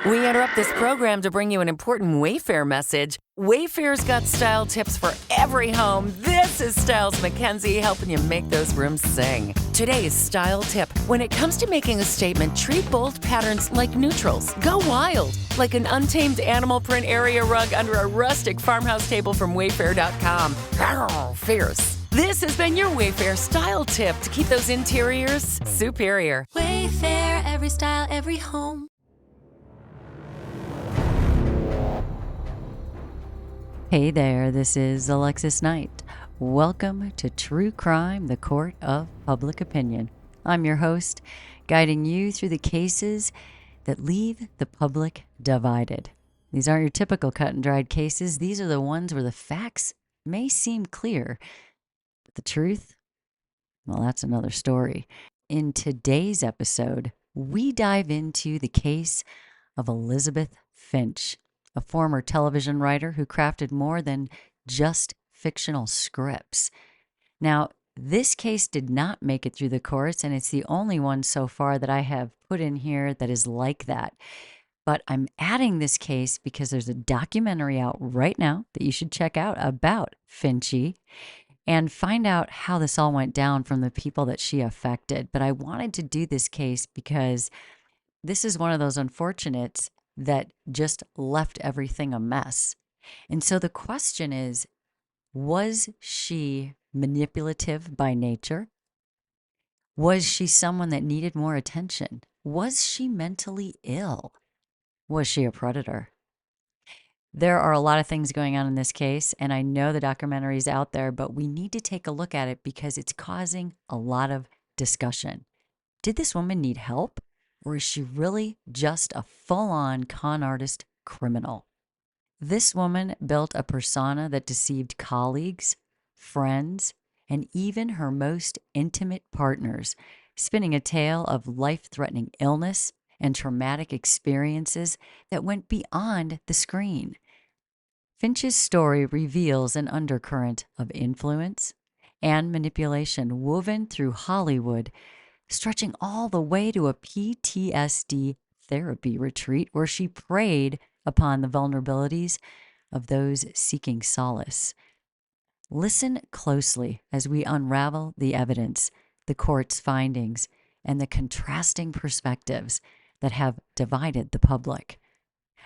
We interrupt this program to bring you an important Wayfair message. Wayfair's got style tips for every home. This is Styles McKenzie helping you make those rooms sing. Today's style tip: when it comes to making a statement, treat bold patterns like neutrals. Go wild, like an untamed animal print area rug under a rustic farmhouse table from Wayfair.com. Arr, fierce. This has been your Wayfair style tip to keep those interiors superior. Wayfair, every style, every home. Hey there, this is Alexis Knight. Welcome to True Crime, the Court of Public Opinion. I'm your host, guiding you through the cases that leave the public divided. These aren't your typical cut and dried cases. These are the ones where the facts may seem clear, but the truth, well, that's another story. In today's episode, we dive into the case of Elizabeth Finch, a former television writer who crafted more than just fictional scripts. Now, this case did not make it through the courts, and it's the only one so far that I have put in here that is like that. But I'm adding this case because there's a documentary out right now that you should check out about Finchy and find out how this all went down from the people that she affected. But I wanted to do this case because this is one of those unfortunates that just left everything a mess. And so the question is, was she manipulative by nature? Was she someone that needed more attention? Was she mentally ill? Was she a predator? There are a lot of things going on in this case, and I know the documentary is out there, but we need to take a look at it because it's causing a lot of discussion. Did this woman need help? Or is she really just a full-on con artist criminal? This woman built a persona that deceived colleagues, friends, and even her most intimate partners, spinning a tale of life-threatening illness and traumatic experiences that went beyond the screen. Finch's story reveals an undercurrent of influence and manipulation woven through Hollywood, stretching all the way to a PTSD therapy retreat where she preyed upon the vulnerabilities of those seeking solace. Listen closely as we unravel the evidence, the court's findings, and the contrasting perspectives that have divided the public.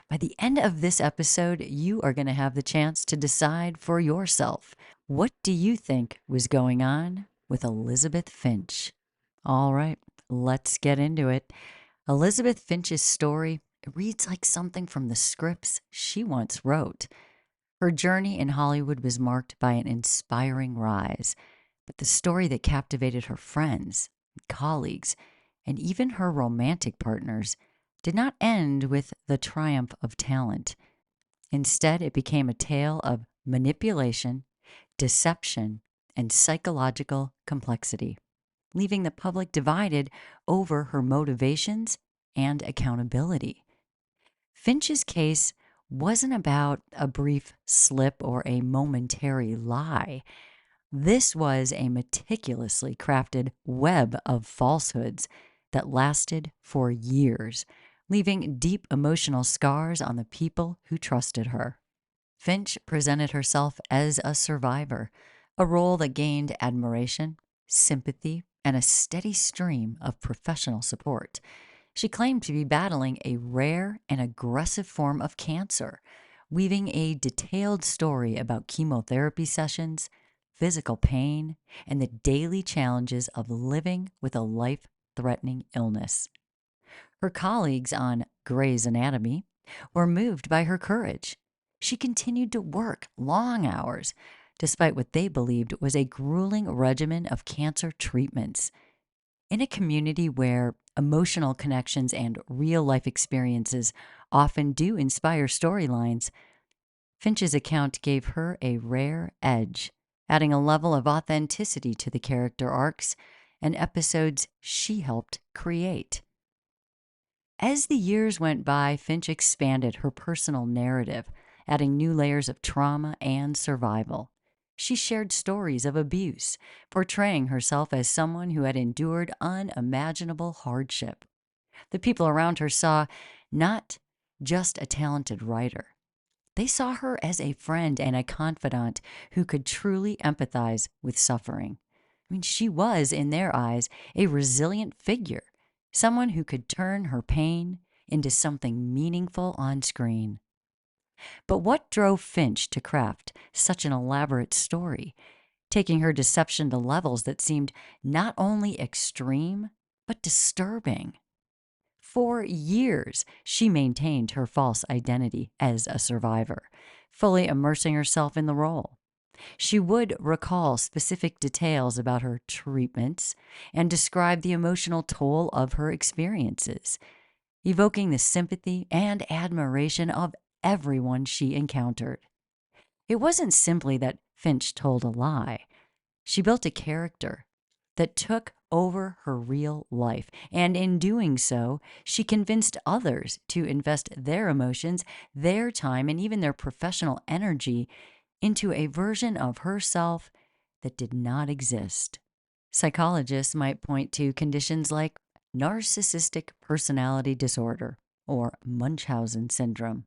By the end of this episode, you are going to have the chance to decide for yourself. What do you think was going on with Elizabeth Finch? All right, let's get into it. Elizabeth Finch's story reads like something from the scripts she once wrote. Her journey in Hollywood was marked by an inspiring rise, but the story that captivated her friends, colleagues, and even her romantic partners did not end with the triumph of talent. Instead, it became a tale of manipulation, deception, and psychological complexity, leaving the public divided over her motivations and accountability. Finch's case wasn't about a brief slip or a momentary lie. This was a meticulously crafted web of falsehoods that lasted for years, leaving deep emotional scars on the people who trusted her. Finch presented herself as a survivor, a role that gained admiration, sympathy, and a steady stream of professional support. She claimed to be battling a rare and aggressive form of cancer, weaving a detailed story about chemotherapy sessions, physical pain, and the daily challenges of living with a life-threatening illness. Her colleagues on Grey's Anatomy were moved by her courage. She continued to work long hours, despite what they believed was a grueling regimen of cancer treatments. In a community where emotional connections and real-life experiences often do inspire storylines, Finch's account gave her a rare edge, adding a level of authenticity to the character arcs and episodes she helped create. As the years went by, Finch expanded her personal narrative, adding new layers of trauma and survival. She shared stories of abuse, portraying herself as someone who had endured unimaginable hardship. The people around her saw not just a talented writer. They saw her as a friend and a confidant who could truly empathize with suffering. I mean, she was, in their eyes, a resilient figure, someone who could turn her pain into something meaningful on screen. But what drove Finch to craft such an elaborate story, taking her deception to levels that seemed not only extreme, but disturbing? For years, she maintained her false identity as a survivor, fully immersing herself in the role. She would recall specific details about her treatments and describe the emotional toll of her experiences, evoking the sympathy and admiration of everyone she encountered. It wasn't simply that Finch told a lie. She built a character that took over her real life, and in doing so, she convinced others to invest their emotions, their time, and even their professional energy into a version of herself that did not exist. Psychologists might point to conditions like narcissistic personality disorder or Munchausen syndrome,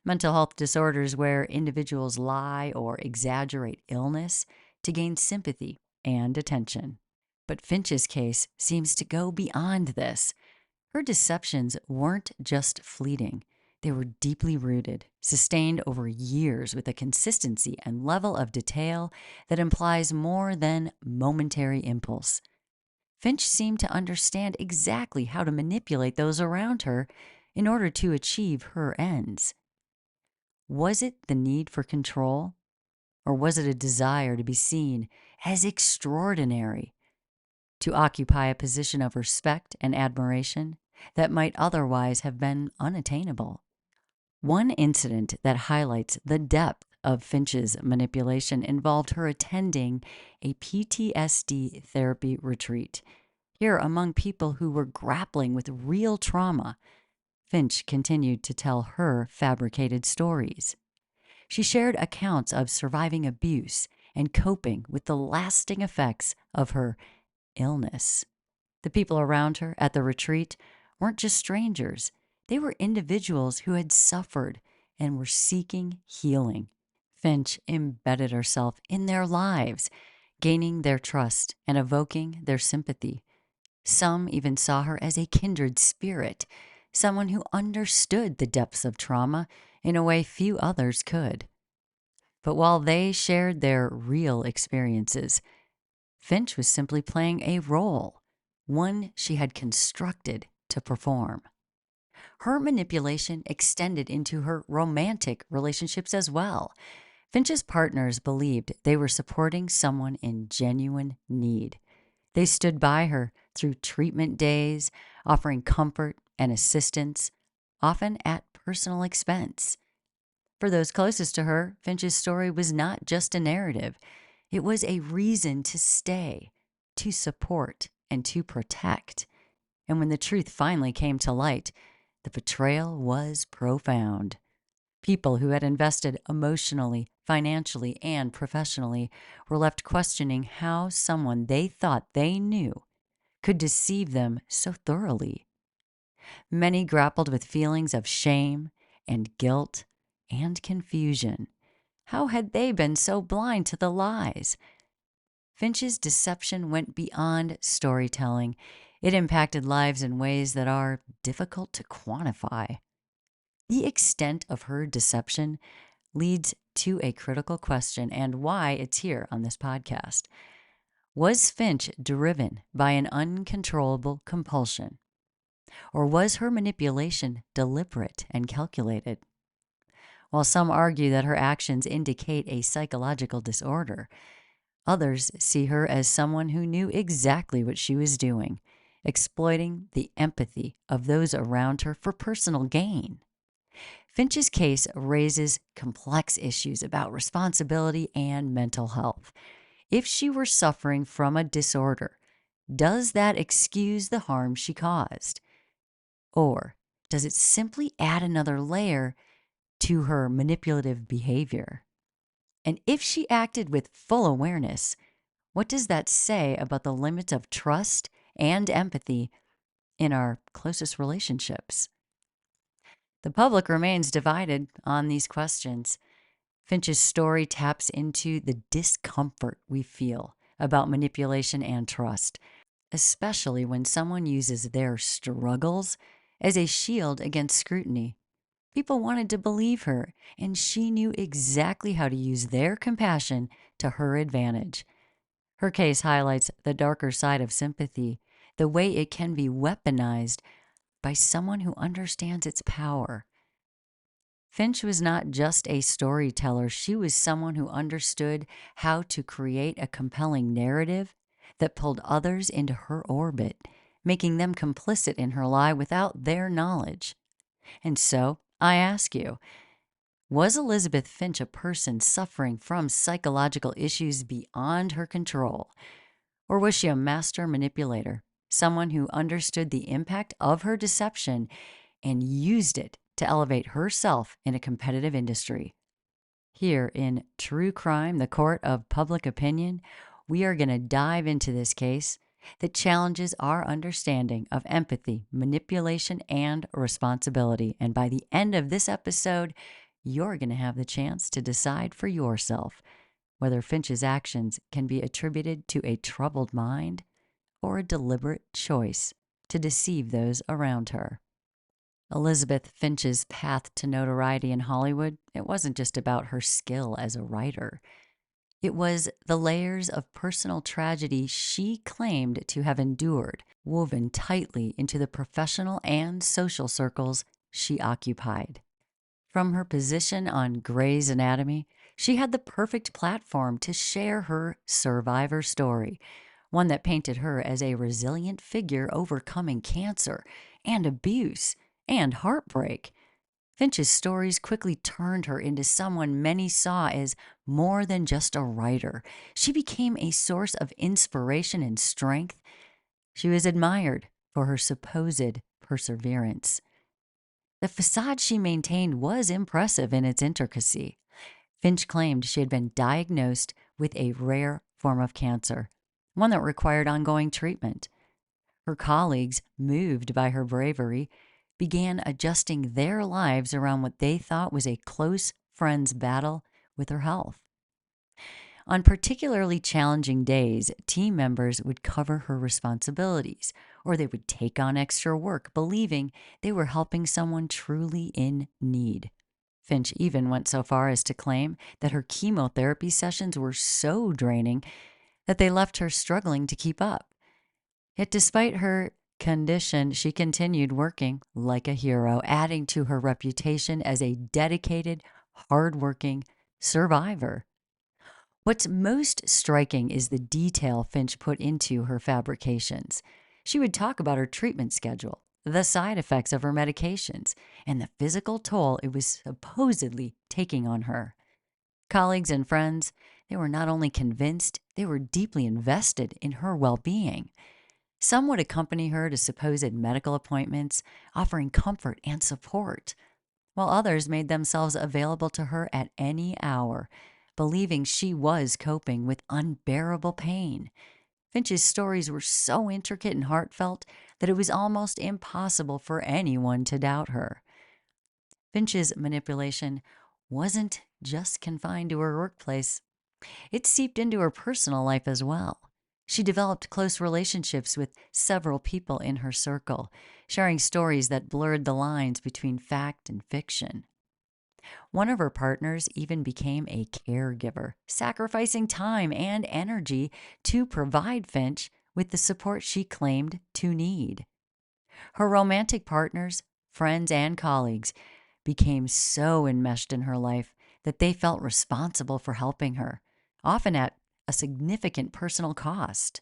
mental health disorders where individuals lie or exaggerate illness to gain sympathy and attention. But Finch's case seems to go beyond this. Her deceptions weren't just fleeting. They were deeply rooted, sustained over years with a consistency and level of detail that implies more than momentary impulse. Finch seemed to understand exactly how to manipulate those around her in order to achieve her ends. Was it the need for control, or was it a desire to be seen as extraordinary, to occupy a position of respect and admiration that might otherwise have been unattainable? One incident that highlights the depth of Finch's manipulation involved her attending a PTSD therapy retreat. Here, among people who were grappling with real trauma, Finch continued to tell her fabricated stories. She shared accounts of surviving abuse and coping with the lasting effects of her illness. The people around her at the retreat weren't just strangers. They were individuals who had suffered and were seeking healing. Finch embedded herself in their lives, gaining their trust and evoking their sympathy. Some even saw her as a kindred spirit, someone who understood the depths of trauma in a way few others could. But while they shared their real experiences, Finch was simply playing a role, one she had constructed to perform. Her manipulation extended into her romantic relationships as well. Finch's partners believed they were supporting someone in genuine need. They stood by her through treatment days, offering comfort and assistance, often at personal expense. For those closest to her, Finch's story was not just a narrative. It was a reason to stay, to support, and to protect. And when the truth finally came to light, the betrayal was profound. People who had invested emotionally, financially, and professionally were left questioning how someone they thought they knew could deceive them so thoroughly. Many grappled with feelings of shame and guilt and confusion. How had they been so blind to the lies? Finch's deception went beyond storytelling. It impacted lives in ways that are difficult to quantify. The extent of her deception leads to a critical question and why it's here on this podcast. Was Finch driven by an uncontrollable compulsion, or was her manipulation deliberate and calculated? While some argue that her actions indicate a psychological disorder, others see her as someone who knew exactly what she was doing, exploiting the empathy of those around her for personal gain. Finch's case raises complex issues about responsibility and mental health. If she were suffering from a disorder, does that excuse the harm she caused? Or does it simply add another layer to her manipulative behavior? And if she acted with full awareness, what does that say about the limits of trust and empathy in our closest relationships? The public remains divided on these questions. Finch's story taps into the discomfort we feel about manipulation and trust, especially when someone uses their struggles as a shield against scrutiny. People wanted to believe her, and she knew exactly how to use their compassion to her advantage. Her case highlights the darker side of sympathy, the way it can be weaponized by someone who understands its power. Finch was not just a storyteller, she was someone who understood how to create a compelling narrative that pulled others into her orbit, making them complicit in her lie without their knowledge. And so, I ask you, was Elizabeth Finch a person suffering from psychological issues beyond her control? Or was she a master manipulator, someone who understood the impact of her deception and used it to elevate herself in a competitive industry? Here in True Crime, the Court of Public Opinion, we are going to dive into this case that challenges our understanding of empathy, manipulation, and responsibility. And by the end of this episode, you're going to have the chance to decide for yourself whether Finch's actions can be attributed to a troubled mind or a deliberate choice to deceive those around her. Elizabeth Finch's path to notoriety in Hollywood, it wasn't just about her skill as a writer. It was the layers of personal tragedy she claimed to have endured, woven tightly into the professional and social circles she occupied. From her position on Grey's Anatomy, she had the perfect platform to share her survivor story, one that painted her as a resilient figure overcoming cancer and abuse and heartbreak. Finch's stories quickly turned her into someone many saw as more than just a writer. She became a source of inspiration and strength. She was admired for her supposed perseverance. The facade she maintained was impressive in its intricacy. Finch claimed she had been diagnosed with a rare form of cancer, one that required ongoing treatment. Her colleagues, moved by her bravery, began adjusting their lives around what they thought was a close friend's battle with her health. On particularly challenging days, team members would cover her responsibilities, or they would take on extra work, believing they were helping someone truly in need. Finch even went so far as to claim that her chemotherapy sessions were so draining that they left her struggling to keep up. Yet despite her condition, she continued working like a hero, adding to her reputation as a dedicated, hardworking survivor. What's most striking is the detail Finch put into her fabrications. She would talk about her treatment schedule, the side effects of her medications, and the physical toll it was supposedly taking on her. Colleagues and friends, they were not only convinced, they were deeply invested in her well-being. Some would accompany her to supposed medical appointments, offering comfort and support, while others made themselves available to her at any hour, believing she was coping with unbearable pain. Finch's stories were so intricate and heartfelt that it was almost impossible for anyone to doubt her. Finch's manipulation wasn't just confined to her workplace. It seeped into her personal life as well. She developed close relationships with several people in her circle, sharing stories that blurred the lines between fact and fiction. One of her partners even became a caregiver, sacrificing time and energy to provide Finch with the support she claimed to need. Her romantic partners, friends, and colleagues became so enmeshed in her life that they felt responsible for helping her, often at a significant personal cost.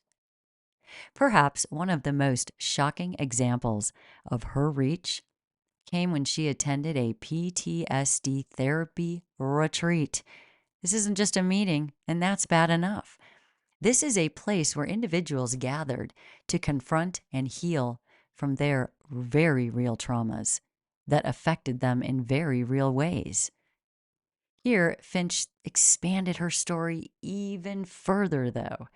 Perhaps one of the most shocking examples of her reach came when she attended a PTSD therapy retreat. This isn't just a meeting, and that's bad enough. This is a place where individuals gathered to confront and heal from their very real traumas that affected them in very real ways. Here, Finch expanded her story even further, though,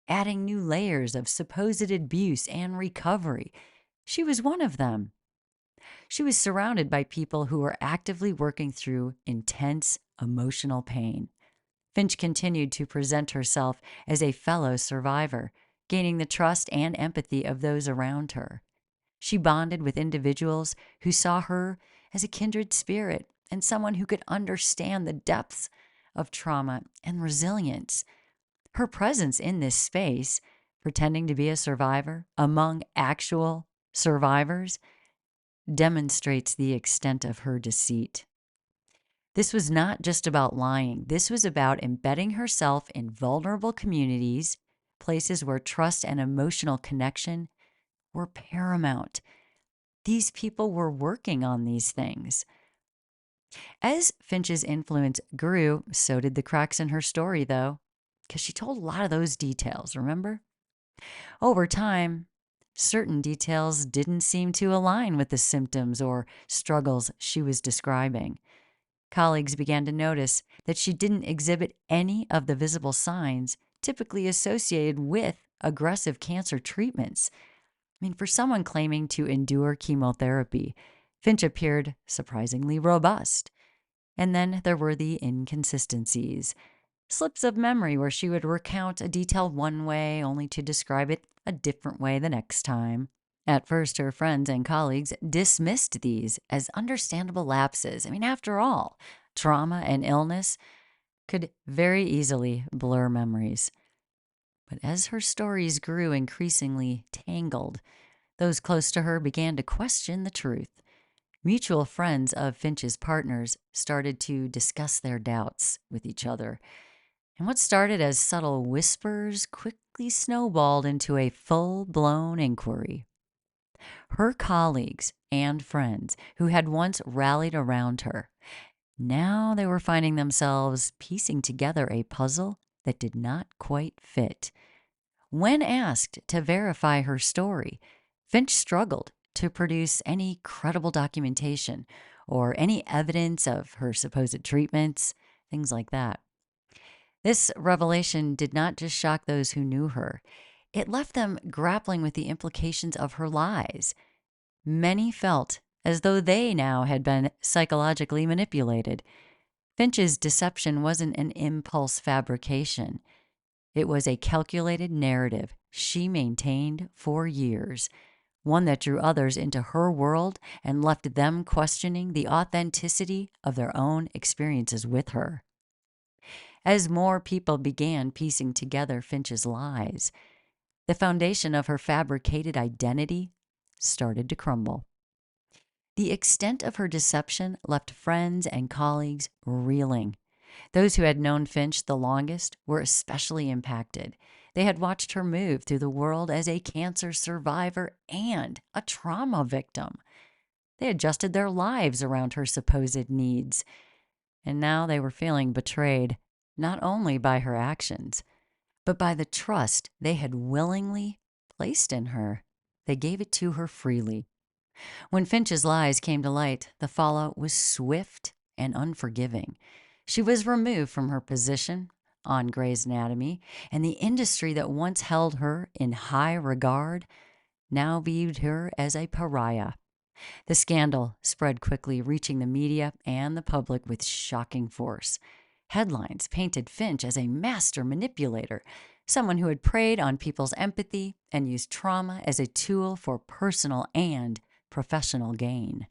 adding new layers of supposed abuse and recovery. She was one of them. She was surrounded by people who were actively working through intense emotional pain. Finch continued to present herself as a fellow survivor, gaining the trust and empathy of those around her. She bonded with individuals who saw her as a kindred spirit and someone who could understand the depths of trauma and resilience. Her presence in this space, pretending to be a survivor among actual survivors, demonstrates the extent of her deceit. This was not just about lying. This was about embedding herself in vulnerable communities, places where trust and emotional connection were paramount. These people were working on these things. As Finch's influence grew, so did the cracks in her story, though, because she told a lot of those details, remember? Over time, certain details didn't seem to align with the symptoms or struggles she was describing. Colleagues began to notice that she didn't exhibit any of the visible signs typically associated with aggressive cancer treatments. For someone claiming to endure chemotherapy, Finch appeared surprisingly robust. And then there were the inconsistencies. Slips of memory where she would recount a detail one way only to describe it a different way the next time. At first, her friends and colleagues dismissed these as understandable lapses. After all, trauma and illness could very easily blur memories. But as her stories grew increasingly tangled, those close to her began to question the truth. Mutual friends of Finch's partners started to discuss their doubts with each other. And what started as subtle whispers quickly snowballed into a full-blown inquiry. Her colleagues and friends who had once rallied around her, now they were finding themselves piecing together a puzzle that did not quite fit. When asked to verify her story, Finch struggled to produce any credible documentation or any evidence of her supposed treatments, things like that. This revelation did not just shock those who knew her. It left them grappling with the implications of her lies. Many felt as though they now had been psychologically manipulated. Finch's deception wasn't an impulse fabrication. It was a calculated narrative she maintained for years, one that drew others into her world and left them questioning the authenticity of their own experiences with her. As more people began piecing together Finch's lies, the foundation of her fabricated identity started to crumble. The extent of her deception left friends and colleagues reeling. Those who had known Finch the longest were especially impacted. They had watched her move through the world as a cancer survivor and a trauma victim. They adjusted their lives around her supposed needs. And now they were feeling betrayed, not only by her actions, but by the trust they had willingly placed in her. They gave it to her freely. When Finch's lies came to light, the fallout was swift and unforgiving. She was removed from her position on Grey's Anatomy, and the industry that once held her in high regard now viewed her as a pariah. The scandal spread quickly, reaching the media and the public with shocking force. Headlines painted Finch as a master manipulator, someone who had preyed on people's empathy and used trauma as a tool for personal and professional gain.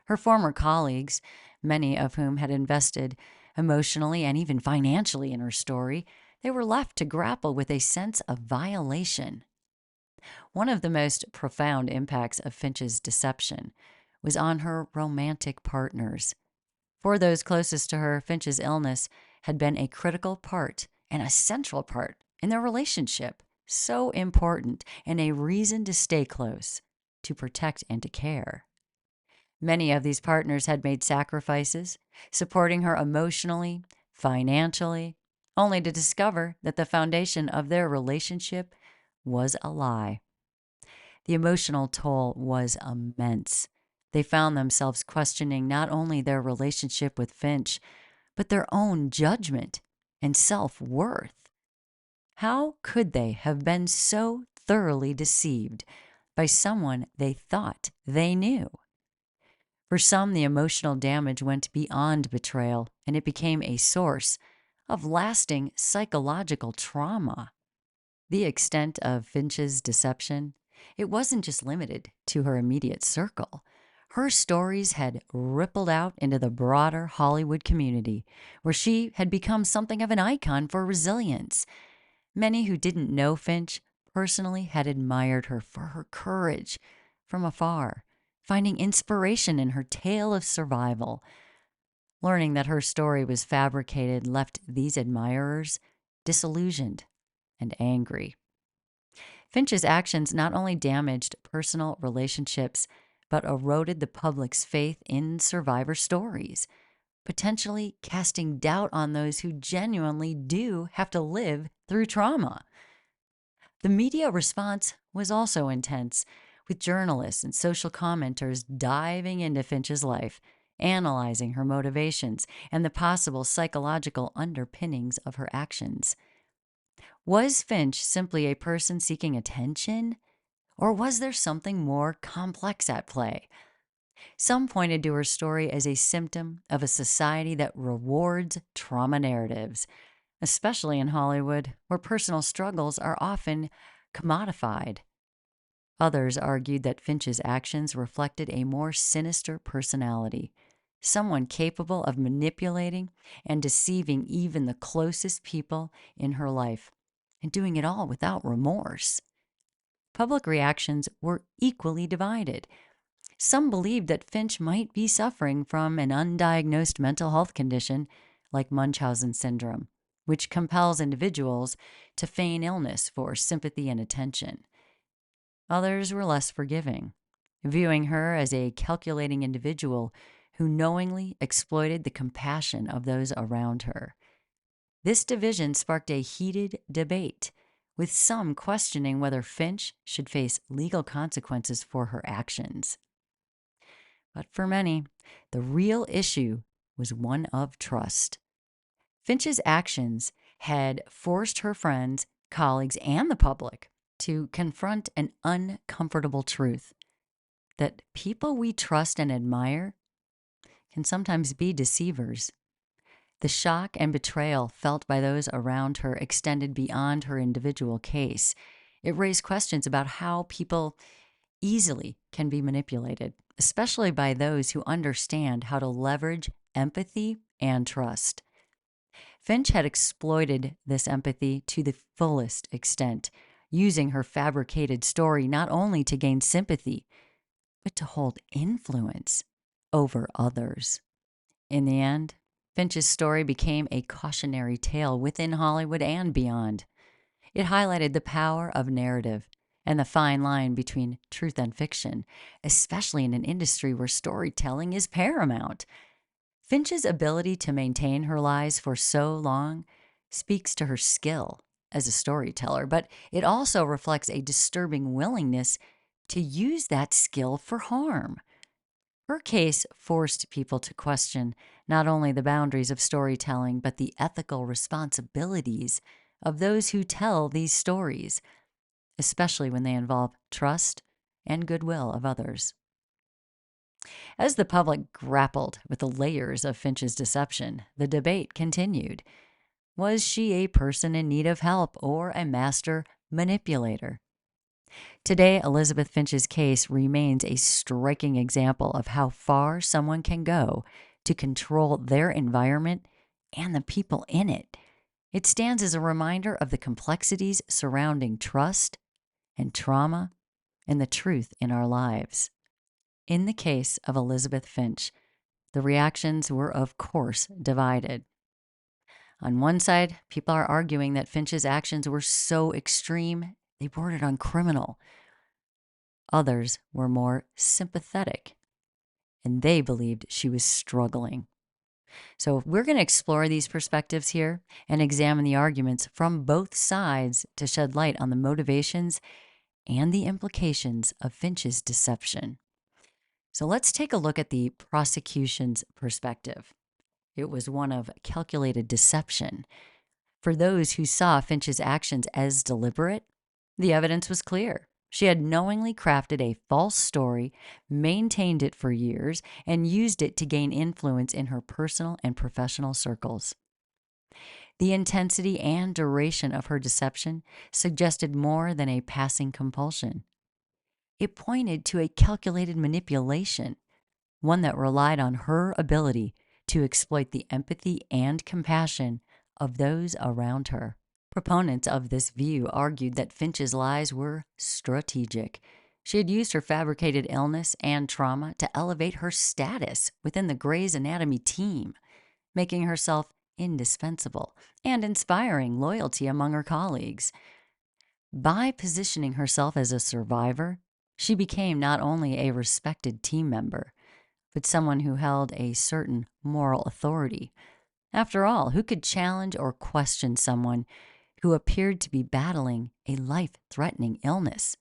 Her former colleagues, many of whom had invested emotionally and even financially in her story, they were left to grapple with a sense of violation. One of the most profound impacts of Finch's deception was on her romantic partners. For those closest to her, Finch's illness had been a critical part and a central part in their relationship, so important and a reason to stay close, to protect and to care. Many of these partners had made sacrifices, supporting her emotionally, financially, only to discover that the foundation of their relationship was a lie. The emotional toll was immense. They found themselves questioning not only their relationship with Finch, but their own judgment and self-worth. How could they have been so thoroughly deceived by someone they thought they knew? For some, the emotional damage went beyond betrayal, and it became a source of lasting psychological trauma. The extent of Finch's deception, it wasn't just limited to her immediate circle. Her stories had rippled out into the broader Hollywood community, where she had become something of an icon for resilience. Many who didn't know Finch personally had admired her for her courage from afar, finding inspiration in her tale of survival. Learning that her story was fabricated left these admirers disillusioned and angry. Finch's actions not only damaged personal relationships, but eroded the public's faith in survivor stories, potentially casting doubt on those who genuinely do have to live through trauma. The media response was also intense, with journalists and social commenters diving into Finch's life, analyzing her motivations and the possible psychological underpinnings of her actions. Was Finch simply a person seeking attention, or was there something more complex at play? Some pointed to her story as a symptom of a society that rewards trauma narratives, especially in Hollywood, where personal struggles are often commodified. Others argued that Finch's actions reflected a more sinister personality, someone capable of manipulating and deceiving even the closest people in her life, and doing it all without remorse. Public reactions were equally divided. Some believed that Finch might be suffering from an undiagnosed mental health condition like Munchausen syndrome, which compels individuals to feign illness for sympathy and attention. Others were less forgiving, viewing her as a calculating individual who knowingly exploited the compassion of those around her. This division sparked a heated debate, with some questioning whether Finch should face legal consequences for her actions. But for many, the real issue was one of trust. Finch's actions had forced her friends, colleagues, and the public to confront an uncomfortable truth that people we trust and admire can sometimes be deceivers. The shock and betrayal felt by those around her extended beyond her individual case. It raised questions about how people easily can be manipulated, especially by those who understand how to leverage empathy and trust. Finch had exploited this empathy to the fullest extent, using her fabricated story not only to gain sympathy, but to hold influence over others. In the end, Finch's story became a cautionary tale within Hollywood and beyond. It highlighted the power of narrative and the fine line between truth and fiction, especially in an industry where storytelling is paramount. Finch's ability to maintain her lies for so long speaks to her skill as a storyteller, but it also reflects a disturbing willingness to use that skill for harm. Her case forced people to question not only the boundaries of storytelling, but the ethical responsibilities of those who tell these stories, especially when they involve trust and goodwill of others. As the public grappled with the layers of Finch's deception, the debate continued. Was she a person in need of help or a master manipulator? Today, Elizabeth Finch's case remains a striking example of how far someone can go to control their environment and the people in it. It stands as a reminder of the complexities surrounding trust and trauma and the truth in our lives. In the case of Elizabeth Finch, the reactions were, of course, divided. On one side, people are arguing that Finch's actions were so extreme, they bordered on criminal. Others were more sympathetic, and they believed she was struggling. So we're going to explore these perspectives here and examine the arguments from both sides to shed light on the motivations and the implications of Finch's deception. So let's take a look at the prosecution's perspective. It was one of calculated deception. For those who saw Finch's actions as deliberate, the evidence was clear. She had knowingly crafted a false story, maintained it for years, and used it to gain influence in her personal and professional circles. The intensity and duration of her deception suggested more than a passing compulsion. It pointed to a calculated manipulation, one that relied on her ability to exploit the empathy and compassion of those around her. Proponents of this view argued that Finch's lies were strategic. She had used her fabricated illness and trauma to elevate her status within the Grey's Anatomy team, making herself indispensable and inspiring loyalty among her colleagues. By positioning herself as a survivor, she became not only a respected team member, but someone who held a certain moral authority. After all, who could challenge or question someone who appeared to be battling a life-threatening illnesses?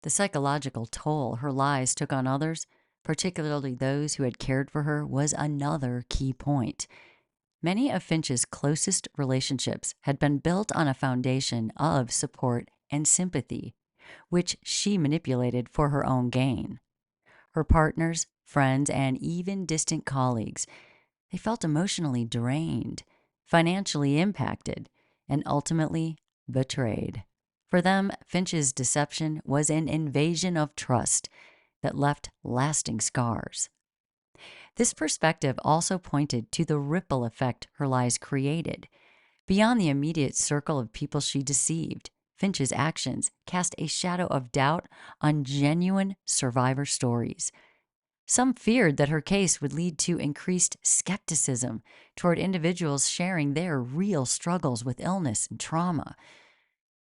The psychological toll her lies took on others, particularly those who had cared for her, was another key point. Many of Finch's closest relationships had been built on a foundation of support and sympathy, which she manipulated for her own gain. Her partners, friends, and even distant colleagues, they felt emotionally drained, financially impacted, and ultimately betrayed. For them, Finch's deception was an invasion of trust that left lasting scars. This perspective also pointed to the ripple effect her lies created. Beyond the immediate circle of people she deceived, Finch's actions cast a shadow of doubt on genuine survivor stories. Some feared that her case would lead to increased skepticism toward individuals sharing their real struggles with illness and trauma.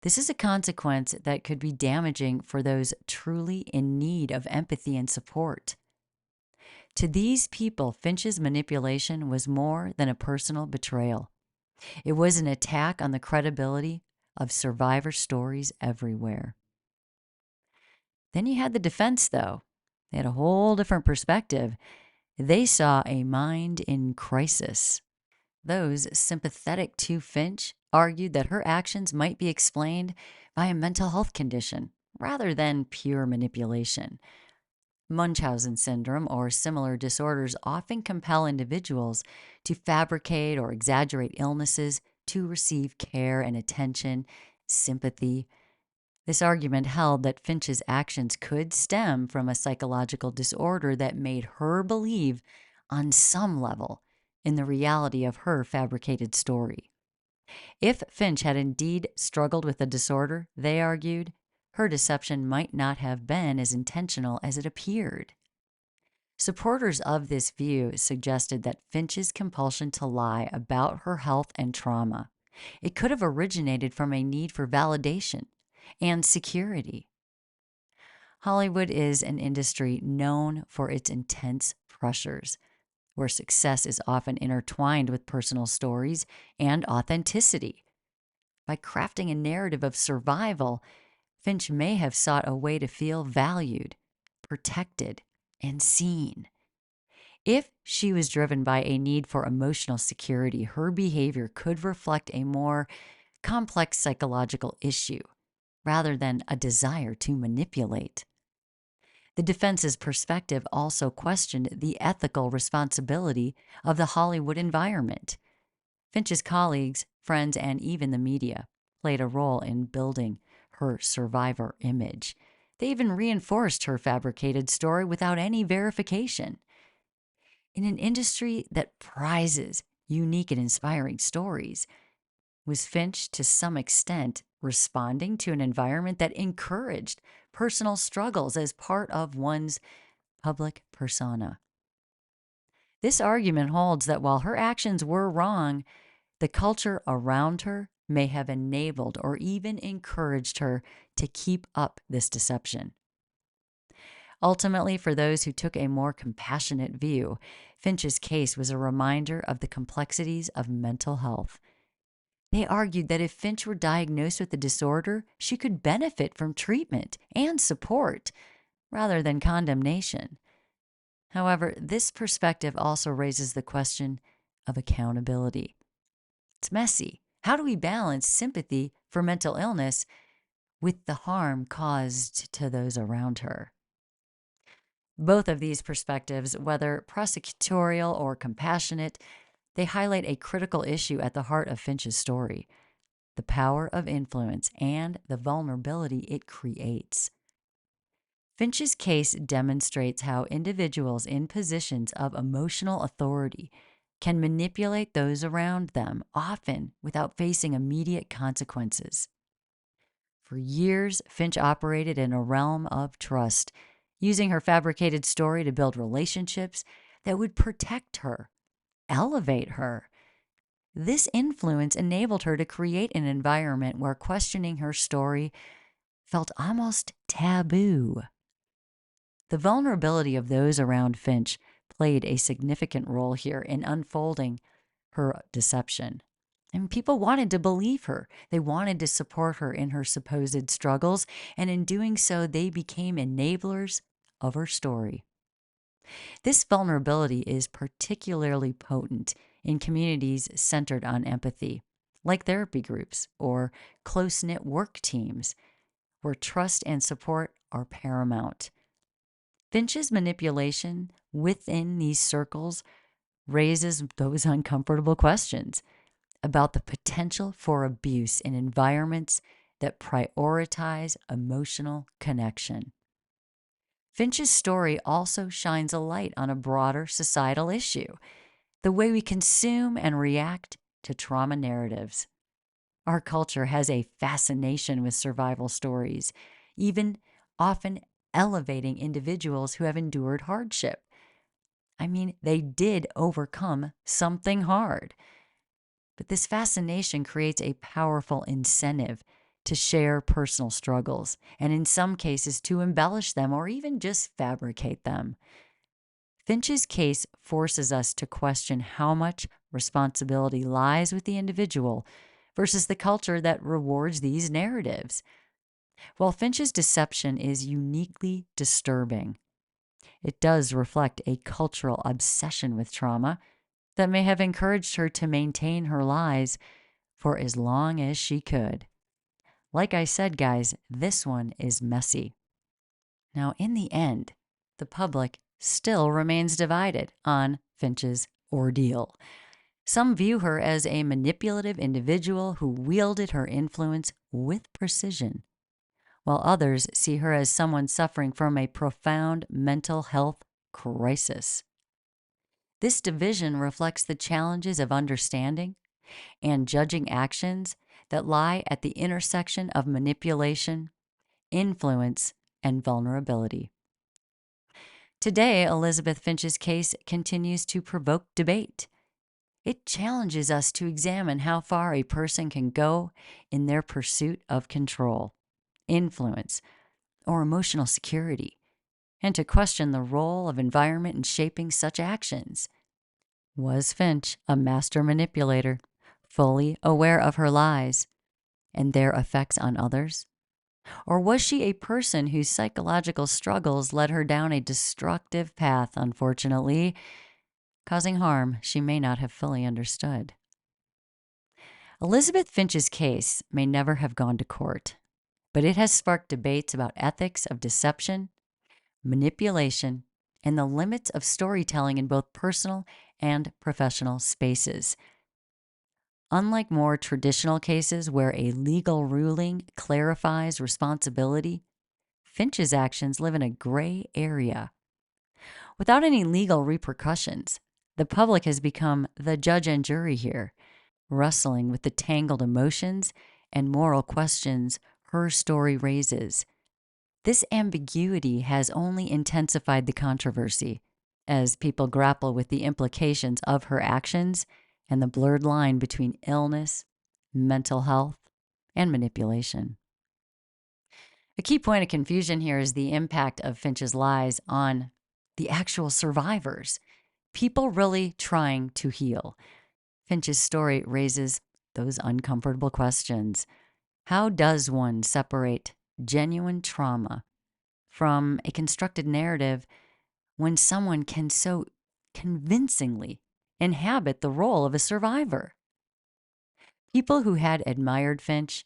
This is a consequence that could be damaging for those truly in need of empathy and support. To these people, Finch's manipulation was more than a personal betrayal. It was an attack on the credibility of survivor stories everywhere. Then you had the defense, though. They had a whole different perspective. They saw a mind in crisis. Those sympathetic to Finch argued that her actions might be explained by a mental health condition rather than pure manipulation. Munchausen syndrome or similar disorders often compel individuals to fabricate or exaggerate illnesses to receive care and attention, sympathy. This argument held that Finch's actions could stem from a psychological disorder that made her believe, on some level, in the reality of her fabricated story. If Finch had indeed struggled with the disorder, they argued, her deception might not have been as intentional as it appeared. Supporters of this view suggested that Finch's compulsion to lie about her health and trauma, it could have originated from a need for validation and security. Hollywood is an industry known for its intense pressures, where success is often intertwined with personal stories and authenticity. By crafting a narrative of survival, Finch may have sought a way to feel valued, protected, and seen. If she was driven by a need for emotional security, her behavior could reflect a more complex psychological issue rather than a desire to manipulate. The defense's perspective also questioned the ethical responsibility of the Hollywood environment. Finch's colleagues, friends, and even the media played a role in building her survivor image. They even reinforced her fabricated story without any verification. In an industry that prizes unique and inspiring stories, was Finch to some extent responding to an environment that encouraged personal struggles as part of one's public persona? This argument holds that while her actions were wrong, the culture around her may have enabled or even encouraged her to keep up this deception. Ultimately, for those who took a more compassionate view, Finch's case was a reminder of the complexities of mental health. They argued that if Finch were diagnosed with a disorder, she could benefit from treatment and support rather than condemnation. However, this perspective also raises the question of accountability. It's messy. How do we balance sympathy for mental illness with the harm caused to those around her. Both of these perspectives, whether prosecutorial or compassionate, they highlight a critical issue at the heart of Finch's story: the power of influence and the vulnerability it creates. Finch's case demonstrates how individuals in positions of emotional authority can manipulate those around them, often without facing immediate consequences. For years, Finch operated in a realm of trust, using her fabricated story to build relationships that would protect her, elevate her. This influence enabled her to create an environment where questioning her story felt almost taboo. The vulnerability of those around Finch played a significant role here in unfolding her deception. And people wanted to believe her. They wanted to support her in her supposed struggles, and in doing so, they became enablers of her story. This vulnerability is particularly potent in communities centered on empathy, like therapy groups or close-knit work teams, where trust and support are paramount. Finch's manipulation within these circles raises those uncomfortable questions about the potential for abuse in environments that prioritize emotional connection. Finch's story also shines a light on a broader societal issue: the way we consume and react to trauma narratives. Our culture has a fascination with survival stories, even often elevating individuals who have endured hardship. I mean, they did overcome something hard. But this fascination creates a powerful incentive to share personal struggles, and in some cases to embellish them or even just fabricate them. Finch's case forces us to question how much responsibility lies with the individual versus the culture that rewards these narratives. While Finch's deception is uniquely disturbing, it does reflect a cultural obsession with trauma that may have encouraged her to maintain her lies for as long as she could. Like I said, guys, this one is messy. Now, in the end, the public still remains divided on Finch's ordeal. Some view her as a manipulative individual who wielded her influence with precision, while others see her as someone suffering from a profound mental health crisis. This division reflects the challenges of understanding and judging actions that lie at the intersection of manipulation, influence, and vulnerability. Today, Elizabeth Finch's case continues to provoke debate. It challenges us to examine how far a person can go in their pursuit of control, influence, or emotional security, and to question the role of environment in shaping such actions. Was Finch a master manipulator, fully aware of her lies and their effects on others? Or was she a person whose psychological struggles led her down a destructive path, unfortunately, causing harm she may not have fully understood? Elizabeth Finch's case may never have gone to court, but it has sparked debates about ethics of deception, manipulation, and the limits of storytelling in both personal and professional spaces. Unlike more traditional cases where a legal ruling clarifies responsibility, Finch's actions live in a gray area. Without any legal repercussions, the public has become the judge and jury here, wrestling with the tangled emotions and moral questions her story raises. This ambiguity has only intensified the controversy as people grapple with the implications of her actions and the blurred line between illness, mental health, and manipulation. A key point of confusion here is the impact of Finch's lies on the actual survivors, people really trying to heal. Finch's story raises those uncomfortable questions. How does one separate genuine trauma from a constructed narrative when someone can so convincingly inhabit the role of a survivor? People who had admired Finch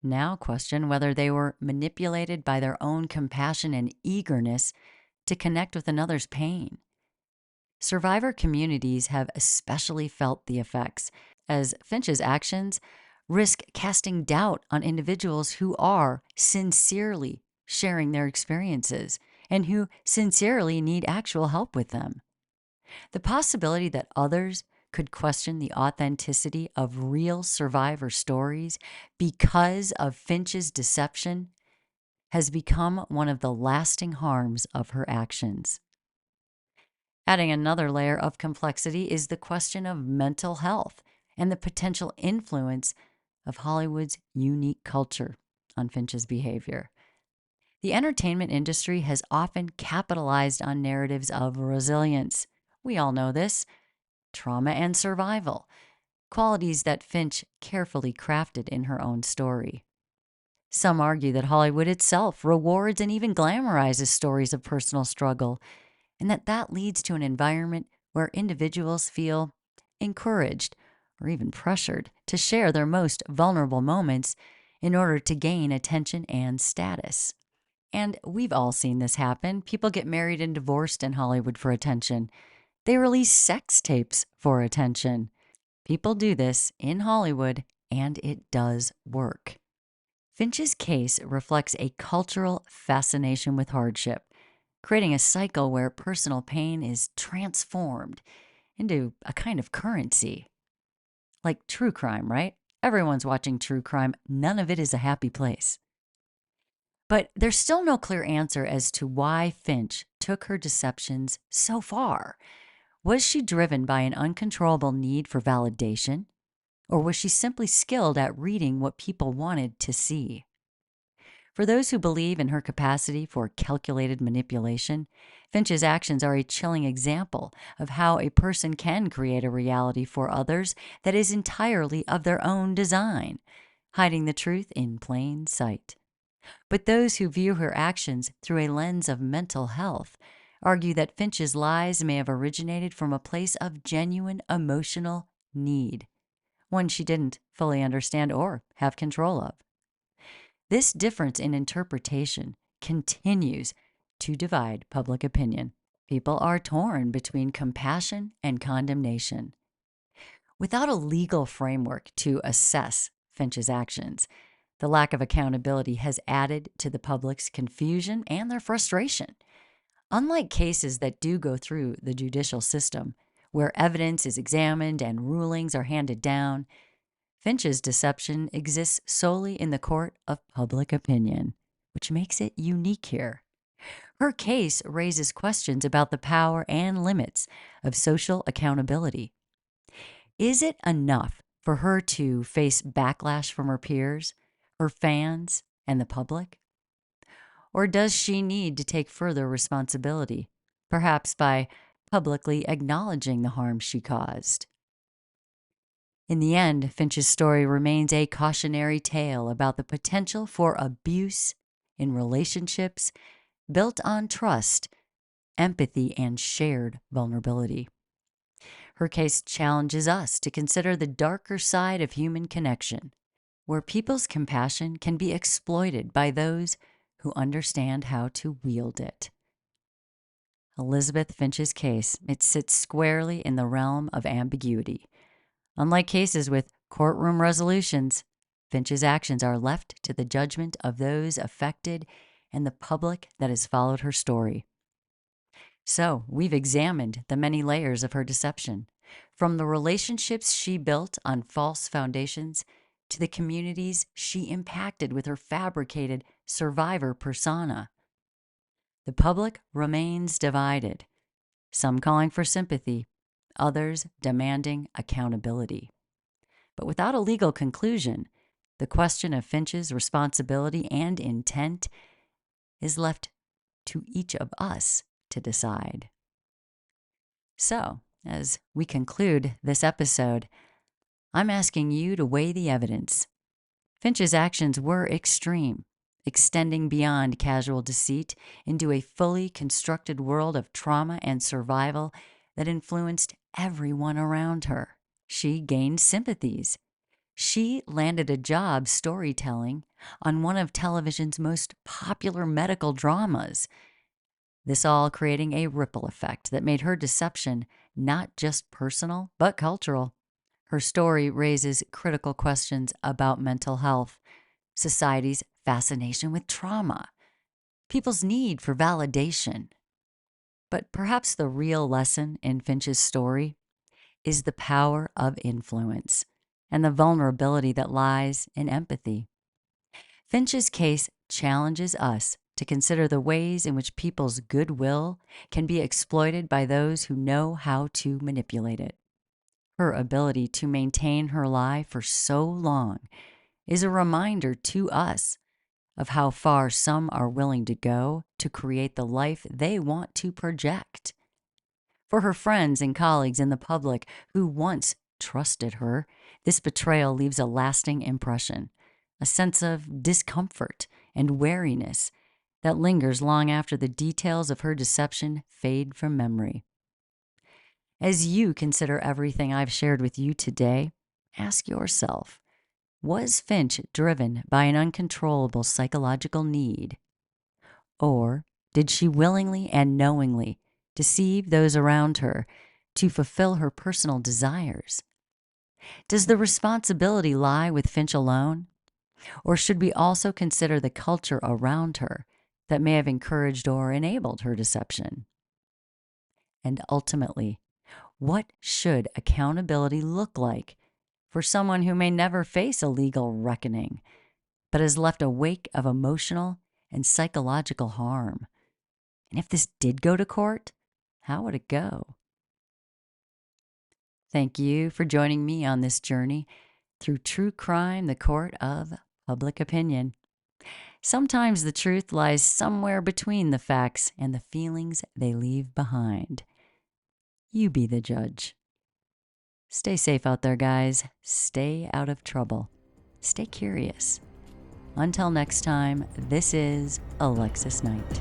now question whether they were manipulated by their own compassion and eagerness to connect with another's pain. Survivor communities have especially felt the effects, as Finch's actions risk casting doubt on individuals who are sincerely sharing their experiences and who sincerely need actual help with them. The possibility that others could question the authenticity of real survivor stories because of Finch's deception has become one of the lasting harms of her actions. Adding another layer of complexity is the question of mental health and the potential influence of Hollywood's unique culture on Finch's behavior. The entertainment industry has often capitalized on narratives of resilience. We all know this. Trauma and survival, qualities that Finch carefully crafted in her own story. Some argue that Hollywood itself rewards and even glamorizes stories of personal struggle, and that leads to an environment where individuals feel encouraged or even pressured to share their most vulnerable moments in order to gain attention and status. And we've all seen this happen. People get married and divorced in Hollywood for attention. They release sex tapes for attention. People do this in Hollywood, and it does work. Finch's case reflects a cultural fascination with hardship, creating a cycle where personal pain is transformed into a kind of currency. Like true crime, right? Everyone's watching true crime. None of it is a happy place. But there's still no clear answer as to why Finch took her deceptions so far. Was she driven by an uncontrollable need for validation, or was she simply skilled at reading what people wanted to see? For those who believe in her capacity for calculated manipulation, Finch's actions are a chilling example of how a person can create a reality for others that is entirely of their own design, hiding the truth in plain sight. But those who view her actions through a lens of mental health argue that Finch's lies may have originated from a place of genuine emotional need, one she didn't fully understand or have control of. This difference in interpretation continues to divide public opinion. People are torn between compassion and condemnation. Without a legal framework to assess Finch's actions, the lack of accountability has added to the public's confusion and their frustration. Unlike cases that do go through the judicial system, where evidence is examined and rulings are handed down, Finch's deception exists solely in the court of public opinion, which makes it unique here. Her case raises questions about the power and limits of social accountability. Is it enough for her to face backlash from her peers, her fans, and the public? Or does she need to take further responsibility, perhaps by publicly acknowledging the harm she caused? In the end, Finch's story remains a cautionary tale about the potential for abuse in relationships built on trust, empathy, and shared vulnerability. Her case challenges us to consider the darker side of human connection, where people's compassion can be exploited by those who understand how to wield it. Elizabeth Finch's case, it sits squarely in the realm of ambiguity. Unlike cases with courtroom resolutions, Finch's actions are left to the judgment of those affected and the public that has followed her story. So, we've examined the many layers of her deception, from the relationships she built on false foundations to the communities she impacted with her fabricated survivor persona. The public remains divided, some calling for sympathy, others demanding accountability. But without a legal conclusion, the question of Finch's responsibility and intent is left to each of us to decide. So, as we conclude this episode, I'm asking you to weigh the evidence. Finch's actions were extreme, extending beyond casual deceit into a fully constructed world of trauma and survival that influenced everyone around her. She gained sympathies, She landed a job storytelling on one of television's most popular medical dramas. This all creating a ripple effect that made her deception not just personal, but cultural. Her story raises critical questions about mental health, society's fascination with trauma, people's need for validation. But perhaps the real lesson in Finch's story is the power of influence and the vulnerability that lies in empathy. Finch's case challenges us to consider the ways in which people's goodwill can be exploited by those who know how to manipulate it. Her ability to maintain her lie for so long is a reminder to us of how far some are willing to go to create the life they want to project. For her friends and colleagues in the public who once trusted her, this betrayal leaves a lasting impression, a sense of discomfort and wariness that lingers long after the details of her deception fade from memory. As you consider everything I've shared with you today, ask yourself, was Finch driven by an uncontrollable psychological need? Or did she willingly and knowingly deceive those around her to fulfill her personal desires? Does the responsibility lie with Finch alone? Or should we also consider the culture around her that may have encouraged or enabled her deception? And ultimately, what should accountability look like for someone who may never face a legal reckoning, but has left a wake of emotional and psychological harm? And if this did go to court, how would it go? Thank you for joining me on this journey through true crime, the court of public opinion. Sometimes the truth lies somewhere between the facts and the feelings they leave behind. You be the judge. Stay safe out there, guys. Stay out of trouble. Stay curious. Until next time, this is Alexis Knight.